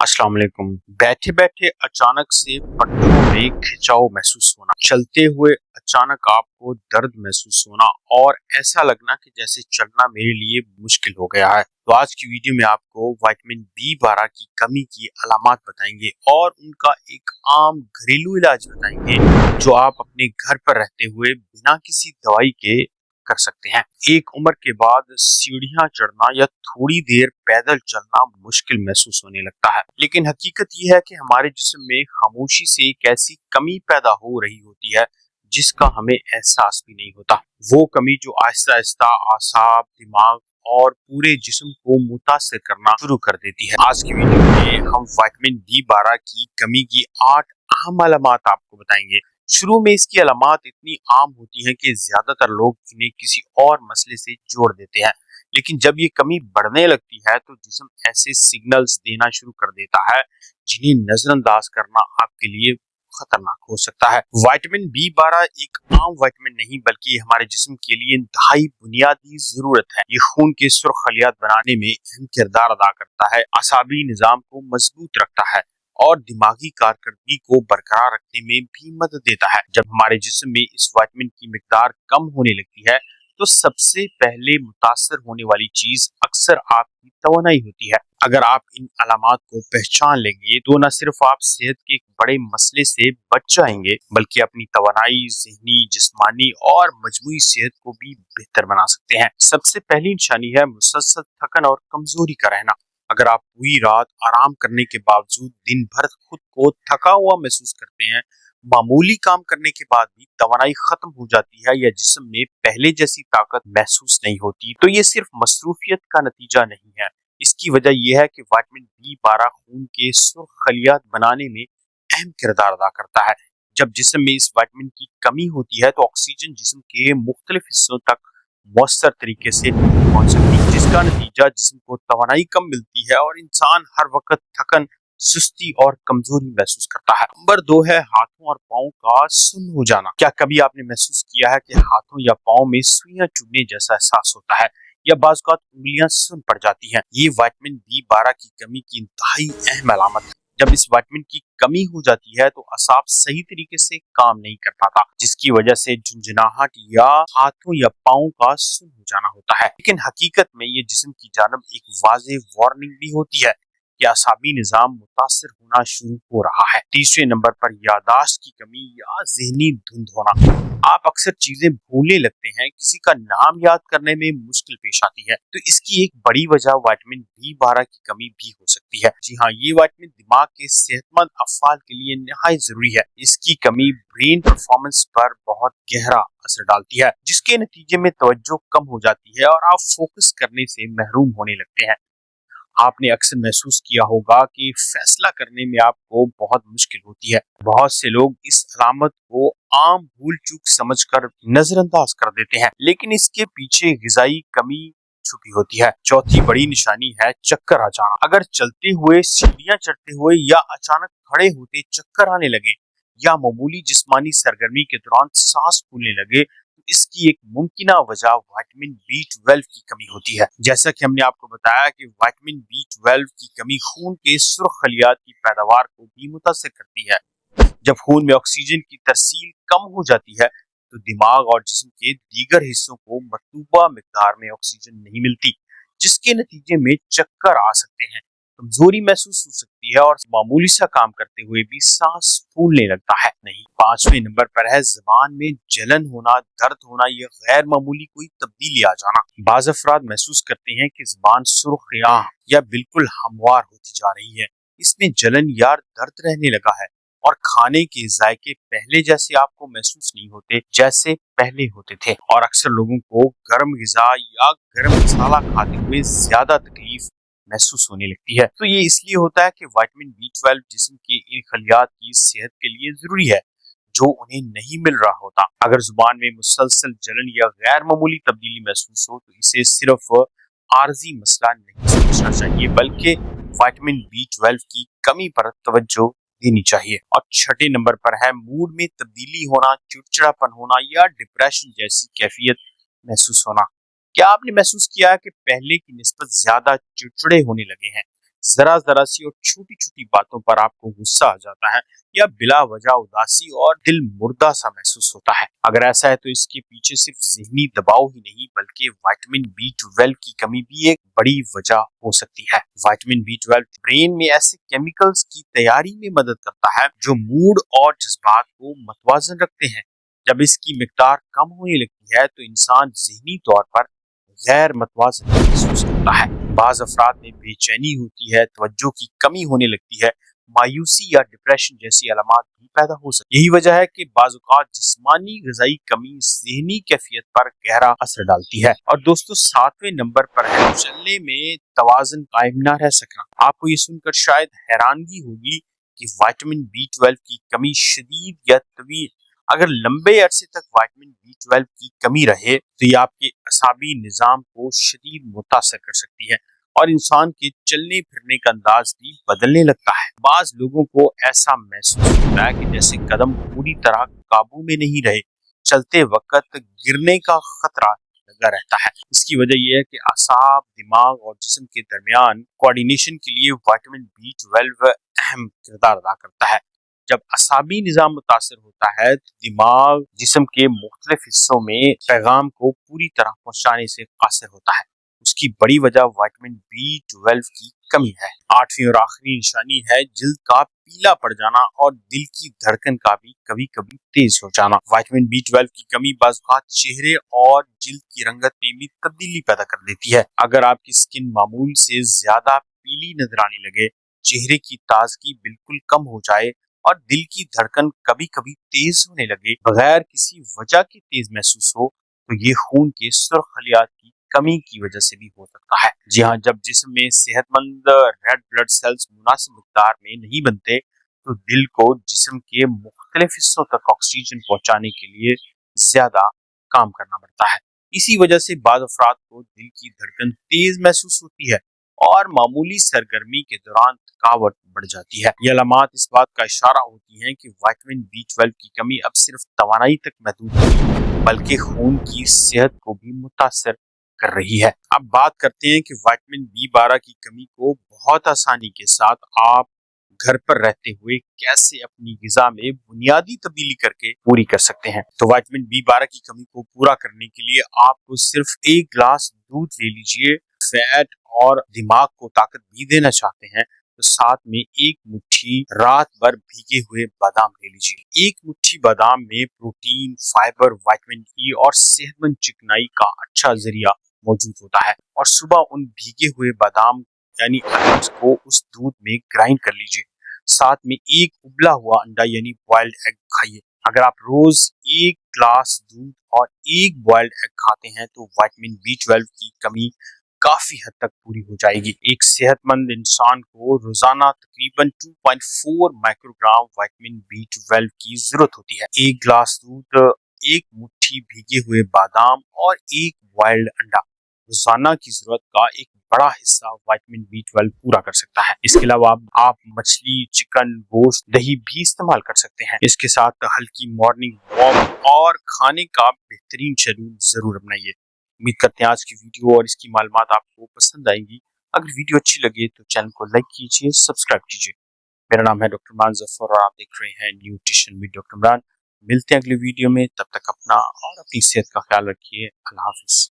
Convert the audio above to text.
अस्सलाम वालेकुम। बैठे बैठे अचानक से पट्टों में खिंचाव महसूस होना, चलते हुए अचानक आपको दर्द महसूस होना और ऐसा लगना कि जैसे चलना मेरे लिए मुश्किल हो गया है। तो आज की वीडियो में आपको विटामिन B12 की कमी की अलामात बताएंगे और उनका एक आम घरेलू इलाज बताएंगे जो आप अपने घर पर रहते हुए बिना किसी दवाई के कर सकते हैं। एक उम्र के बाद सीढ़ियां चढ़ना या थोड़ी देर पैदल चलना मुश्किल महसूस होने लगता है, लेकिन हकीकत यह है कि हमारे जिस्म में खामोशी से एक ऐसी कमी पैदा हो रही होती है जिसका हमें एहसास भी नहीं होता। वो कमी जो आहिस्ता आहिस्ता आसाब, दिमाग और पूरे जिस्म को मुतासिर करना शुरू कर देती है। आज की वीडियो में हम विटामिन B12 की कमी की 8 अहम अलामात आपको बताएंगे। शुरू में इसकी अलामात इतनी आम होती हैं कि ज्यादातर लोग इन्हें किसी और मसले से जोड़ देते हैं, लेकिन जब ये कमी बढ़ने लगती है तो जिस्म ऐसे सिग्नल्स देना शुरू कर देता है जिन्हें नजरअंदाज करना आपके लिए खतरनाक हो सकता है। विटामिन B12 एक आम विटामिन नहीं बल्कि हमारे जिस्म के लिए इंतहाई बुनियादी जरूरत है। ये खून के सुर्ख खलियात बनाने में अहम किरदार अदा करता है, आसाबी निजाम को मजबूत रखता है और दिमागी कारकर्दगी को बरकरार रखने में भी मदद देता है। जब हमारे जिस्म में इस विटामिन की मिकदार कम होने लगती है तो सबसे पहले मुतासर होने वाली चीज अक्सर आपकी तवानाई होती है। अगर आप इन अलामात को पहचान लेंगे तो न सिर्फ आप सेहत के एक बड़े मसले से बच जाएंगे बल्कि अपनी तवानाई, ज़हनी, जिस्मानी और मजमूई सेहत को भी बेहतर बना सकते हैं। सबसे पहली निशानी है मुसलसल थकन और कमजोरी का रहना। अगर आप पूरी रात आराम करने के बावजूद दिन भर खुद को थका हुआ महसूस करते हैं, मामूली काम करने के बाद भी तवानाई खत्म हो जाती है या जिस्म में पहले जैसी ताकत महसूस नहीं होती, तो ये सिर्फ मसरूफियत का नतीजा नहीं है। इसकी वजह यह है कि विटामिन B12 खून के सुर्ख खलियात बनाने में अहम किरदार अदा करता है। जब जिस्म में इस विटामिन की कमी होती है तो ऑक्सीजन जिस्म के मुख्तलिफ हिस्सों तक मौसर तरीके से नहीं पहुंच सकती, जिसका नतीजा जिस्म को तवानाई कम मिलती है और इंसान हर वक्त थकन, सुस्ती और कमजोरी महसूस करता है। नंबर 2 है हाथों और पाँव का सुन्न हो जाना। क्या कभी आपने महसूस किया है कि हाथों या पाँव में सुइयां चुभने जैसा एहसास होता है या बाज़ औक़ात उंगलियां सुन्न पड़ जाती हैं? ये विटामिन B12 की कमी की इंतहाई अहम अलामत है। जब इस विटामिन की कमी हो जाती है तो असाब सही तरीके से काम नहीं कर पाता, जिसकी वजह से झुंझुनाहट या हाथों या पाँव का सुन्न हो जाना होता है। लेकिन हकीकत में ये जिस्म की जानब एक वाज़ेह वार्निंग भी होती है कि आसाबी निजाम मुतासिर होना शुरू हो रहा है। तीसरे नंबर पर यादाश्त की कमी या ज़हनी धुंध होना। आप अक्सर चीजें भूलने लगते हैं, किसी का नाम याद करने में मुश्किल पेश आती है, तो इसकी एक बड़ी वजह विटामिन B12 की कमी भी हो सकती है। जी हाँ, ये विटामिन दिमाग के सेहतमंद अफ़ाल के लिए निहायत जरूरी है। इसकी कमी ब्रेन परफॉर्मेंस पर बहुत गहरा असर डालती है, जिसके नतीजे में तवज्जो कम हो जाती है और आप फोकस करने से महरूम होने लगते हैं। आपने अक्सर महसूस किया होगा कि फैसला करने में आपको बहुत मुश्किल होती है। बहुत से लोग इस अलामत को आम भूल चूक समझकर नजरअंदाज कर देते हैं, लेकिन इसके पीछे ग़िज़ाई कमी छुपी होती है। चौथी बड़ी निशानी है चक्कर आ जाना। अगर चलते हुए, सीढ़ियां चढ़ते हुए या अचानक खड़े होते चक्कर आने लगे या मामूली जिस्मानी सरगर्मी के दौरान सांस फूलने लगे, इसकी एक मुमकिना वजह विटामिन B12 की कमी होती है। जैसा कि हमने आपको बताया कि विटामिन B12 की कमी खून के सुर्ख खलियात की पैदावार को भी मुतासिर करती है। जब खून में ऑक्सीजन की तरसील कम हो जाती है तो दिमाग और जिस्म के दीगर हिस्सों को मतलूबा मिकदार में ऑक्सीजन नहीं मिलती, जिसके नतीजे में चक्कर आ सकते हैं, कमजोरी महसूस हो सकती है और मामूली सा काम करते हुए भी सांस फूलने लगता है। नहीं, 5वें नंबर पर है ज़बान में जलन होना, दर्द होना या गैर मामूली कोई तब्दीली आ जाना। बाज़ अफराद महसूस करते हैं कि ज़बान सुर्ख या बिल्कुल हमवार होती जा रही है, इसमें जलन या दर्द रहने लगा है और खाने के जायके पहले जैसे आपको महसूस नहीं होते जैसे पहले होते थे। और अक्सर लोगों को गर्म ग़िज़ा या गर्म मसाला खाते हुए ज्यादा तकलीफ महसूस होने लगती है। तो ये इसलिए होता है कि विटामिन B12 जिस्म के इन खलियात की सेहत के लिए जरूरी है जो उन्हें नहीं मिल रहा होता। अगर जुबान में मुसलसल जलन या गैर मामूली तब्दीली महसूस हो तो इसे सिर्फ आर्जी मसला नहीं समझना चाहिए बल्कि विटामिन B12 की कमी पर तवज्जो देनी चाहिए। और 6ठे नंबर पर है मूड में तब्दीली होना, चिड़चिड़ापन होना या डिप्रेशन जैसी कैफियत महसूस होना। क्या आपने महसूस किया है कि पहले की निस्बत ज्यादा चिड़चिड़े होने लगे हैं, जरा जरा सी और छोटी छोटी बातों पर आपको गुस्सा आ जाता है या बिला वजह उदासी और दिल मुर्दा सा महसूस होता है। अगर ऐसा है तो इसके पीछे सिर्फ ज़हनी दबाव ही नहीं बल्कि विटामिन B12 की कमी भी एक बड़ी वजह हो सकती है। विटामिन B12 ब्रेन में ऐसे केमिकल्स की तैयारी में मदद करता है जो मूड और जज्बात को मतवाजन रखते हैं। जब इसकी मिकदार कम होने लगती है तो इंसान ज़हनी तौर पर गैर मतवाज़न महसूस करता है। बाज़ अफराद में बेचैनी होती है, तवज्जो की कमी होने लगती है, मायूसी या डिप्रेशन जैसी अलामात भी पैदा हो सकती है। यही वजह है कि बाज़ औक़ात जिस्मानी ग़िज़ाई कमी ज़हनी कैफियत पर गहरा असर डालती है। और दोस्तों 7वें नंबर पर है चलने में तवाज़ुन कायम न रह सकना। आपको ये सुनकर शायद हैरानगी होगी कि विटामिन B12 की कमी शदीद या तवील अगर लंबे अरसे तक विटामिन B12 की कमी रहे तो ये आपके असाबी निज़ाम को शदीद मुतासर कर सकती है और इंसान के चलने फिरने का अंदाज भी बदलने लगता है। बाज लोगों को ऐसा महसूस होता है कि जैसे कदम पूरी तरह काबू में नहीं रहे, चलते वक्त गिरने का खतरा लगा रहता है। इसकी वजह यह है कि असाब, दिमाग और जिस्म के दरमियान कोऑर्डिनेशन के लिए विटामिन B12 अहम किरदार अदा करता है। जब असाबी निज़ाम मुतासर होता है तो दिमाग जिस्म के मुख्तलिफ हिस्सों में पैगाम को पूरी तरह पहुंचाने से कासिर होता है। उसकी बड़ी वजह विटामिन B12 की कमी है। 8वीं और आखिरी निशानी है जिल्द का पीला पड़ जाना और दिल की धड़कन का भी कभी कभी तेज हो जाना। विटामिन B12 की कमी बाज़ औक़ात चेहरे और जिल्द की रंगत में भी तब्दीली पैदा कर देती है। अगर आपकी स्किन मामूल से ज्यादा पीली नजर आने लगे, चेहरे की ताजगी बिल्कुल कम हो जाए और दिल की धड़कन कभी कभी तेज होने लगे बगैर किसी वजह के तेज महसूस हो, तो ये खून के सुर्ख खलियात की कमी की वजह से भी हो सकता है। जी हाँ, जब जिस्म में सेहतमंद रेड ब्लड सेल्स मुनासिब मिकदार में नहीं बनते तो दिल को जिस्म के मुख्तलिफ हिस्सों तक ऑक्सीजन पहुंचाने के लिए ज्यादा काम करना पड़ता है। इसी वजह से बाद अफराद को दिल की धड़कन तेज महसूस होती है और मामूली सरगर्मी के दौरान थकावट बढ़ जाती है। ये अलामात इस बात का इशारा होती हैं कि विटामिन B12 की कमी अब सिर्फ तवानाई तक महदूद नहीं बल्कि खून की सेहत को भी मुतासर कर रही है। अब बात करते हैं कि विटामिन B12 की कमी को बहुत आसानी के साथ आप घर पर रहते हुए कैसे अपनी ग़िज़ा में बुनियादी तब्दीली करके पूरी कर सकते हैं। तो विटामिन B12 की कमी को पूरा करने के लिए आपको सिर्फ 1 गिलास दूध ले लीजिए। फैट और दिमाग को ताकत भी देना चाहते हैं तो साथ में 1 मुट्ठी रात भर भीगे हुए बादाम ले लीजिए। 1 मुट्ठी बादाम में प्रोटीन, फाइबर, विटामिन E और सेहतमंद चिकनाई का अच्छा जरिया मौजूद होता है। और सुबह उन भीगे हुए बादाम यानी अलमंड्स को उस दूध में ग्राइंड कर लीजिए। साथ में 1 उबला हुआ अंडा यानी बॉइल्ड एग खाइए। अगर आप रोज 1 ग्लास दूध और 1 बॉइल्ड एग खाते हैं तो विटामिन B12 की कमी काफी हद तक पूरी हो जाएगी। एक सेहतमंद इंसान को रोजाना तकरीबन 2.4 माइक्रोग्राम विटामिन B12 की जरूरत होती है। 1 गिलास दूध, 1 मुट्ठी भीगे हुए बादाम और 1 बॉइल्ड अंडा रोजाना की जरूरत का एक बड़ा हिस्सा विटामिन B12 पूरा कर सकता है। इसके अलावा आप मछली, चिकन, गोश्त, दही भी इस्तेमाल कर सकते हैं। इसके साथ हल्की मॉर्निंग वॉक और खाने का बेहतरीन शेड्यूल जरूर अपनाइए। उम्मीद करते हैं आज की वीडियो और इसकी मालूमात आपको पसंद आएंगी। अगर वीडियो अच्छी लगे तो चैनल को लाइक कीजिए, सब्सक्राइब कीजिए। मेरा नाम है डॉक्टर इमरान जफर और आप देख रहे हैं न्यूट्रिशन विद डॉक्टर इमरान। मिलते हैं अगले वीडियो में, तब तक अपना और अपनी सेहत का ख्याल रखिए। अल्लाह हाफिज।